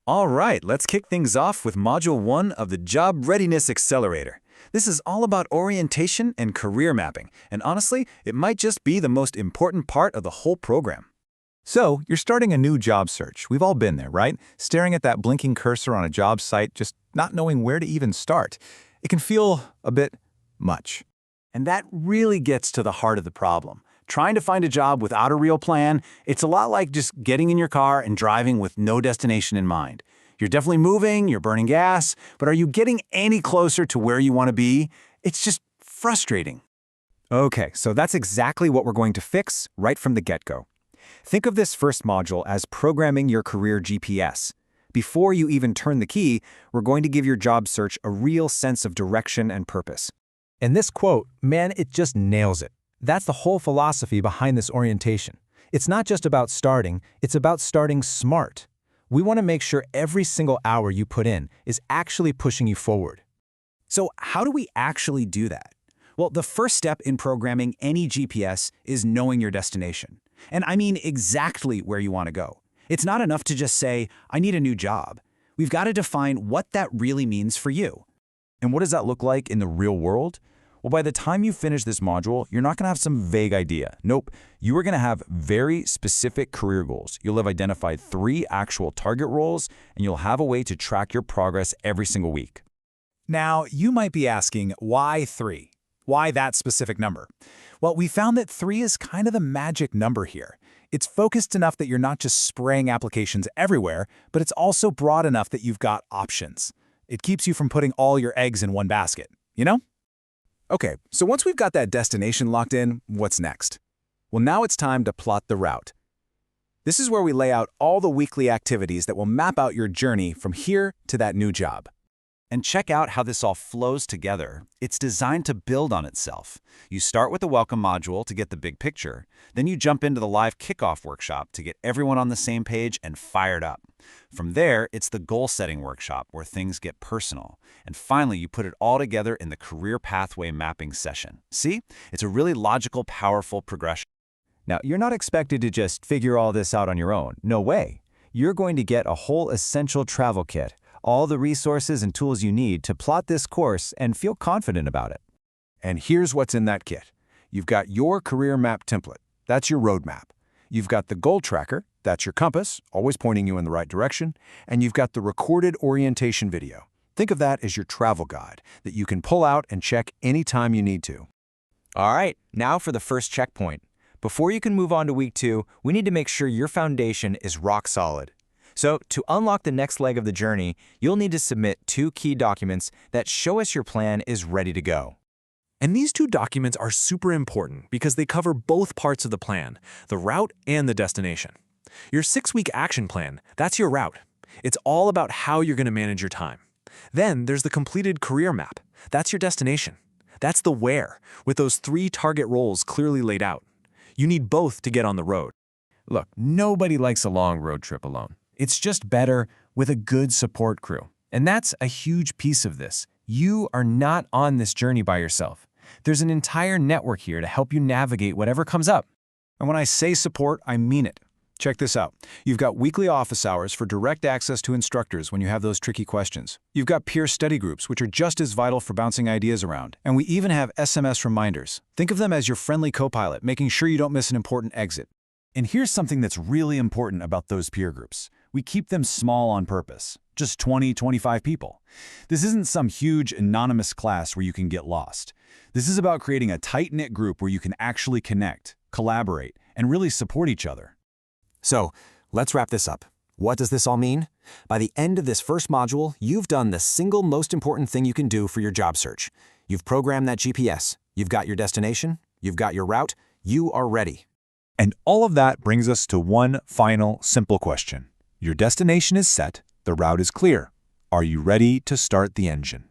All right, let's kick things off with Module 1 of the Job Readiness Accelerator. This is all about orientation and career mapping, and honestly, it might just be the most important part of the whole program. So, you're starting a new job search. We've all been there, right? Staring at that blinking cursor on a job site, just not knowing where to even start. It can feel a bit much. And that really gets to the heart of the problem. Trying to find a job without a real plan, it's a lot like just getting in your car and driving with no destination in mind. You're definitely moving, you're burning gas, but are you getting any closer to where you want to be? It's just frustrating. Okay, so that's exactly what we're going to fix right from the get-go. Think of this first module as programming your career GPS. Before you even turn the key, we're going to give your job search a real sense of direction and purpose. And this quote, man, it just nails it. That's the whole philosophy behind this orientation. It's not just about starting, it's about starting smart. We want to make sure every single hour you put in is actually pushing you forward. So how do we actually do that? Well, the first step in programming any GPS is knowing your destination. And I mean exactly where you want to go. It's not enough to just say, I need a new job. We've got to define what that really means for you. And what does that look like in the real world? Well, by the time you finish this module, you're not going to have some vague idea. Nope, you are going to have very specific career goals. You'll have identified 3 actual target roles, and you'll have a way to track your progress every single week. Now, you might be asking, why 3? Why that specific number? Well, we found that 3 is kind of the magic number here. It's focused enough that you're not just spraying applications everywhere, but it's also broad enough that you've got options. It keeps you from putting all your eggs in one basket, you know? Okay, so once we've got that destination locked in, what's next? Well, now it's time to plot the route. This is where we lay out all the weekly activities that will map out your journey from here to that new job. And check out how this all flows together. It's designed to build on itself. You start with the welcome module to get the big picture. Then you jump into the live kickoff workshop to get everyone on the same page and fired up. From there, it's the goal-setting workshop where things get personal. And finally, you put it all together in the career pathway mapping session. See? It's a really logical, powerful progression. Now, you're not expected to just figure all this out on your own. No way. You're going to get a whole essential travel kit, all the resources and tools you need to plot this course and feel confident about it. And here's what's in that kit. You've got your career map template. That's your roadmap. You've got the goal tracker. That's your compass, always pointing you in the right direction. And you've got the recorded orientation video. Think of that as your travel guide that you can pull out and check anytime you need to. All right, now for the first checkpoint. Before you can move on to week 2, we need to make sure your foundation is rock solid. So, to unlock the next leg of the journey, you'll need to submit 2 key documents that show us your plan is ready to go. And these 2 documents are super important because they cover both parts of the plan, the route and the destination. Your 6-week action plan, that's your route. It's all about how you're going to manage your time. Then there's the completed career map. That's your destination. That's the where, with those 3 target roles clearly laid out. You need both to get on the road. Look, nobody likes a long road trip alone. It's just better with a good support crew. And that's a huge piece of this. You are not on this journey by yourself. There's an entire network here to help you navigate whatever comes up. And when I say support, I mean it. Check this out. You've got weekly office hours for direct access to instructors when you have those tricky questions. You've got peer study groups, which are just as vital for bouncing ideas around. And we even have SMS reminders. Think of them as your friendly co-pilot, making sure you don't miss an important exit. And here's something that's really important about those peer groups. We keep them small on purpose, just 20, 25 people. This isn't some huge anonymous class where you can get lost. This is about creating a tight-knit group where you can actually connect, collaborate, and really support each other. So, let's wrap this up. What does this all mean? By the end of this first module, you've done the single most important thing you can do for your job search. You've programmed that GPS, you've got your destination, you've got your route, you are ready. And all of that brings us to one final simple question. Your destination is set, the route is clear. Are you ready to start the engine?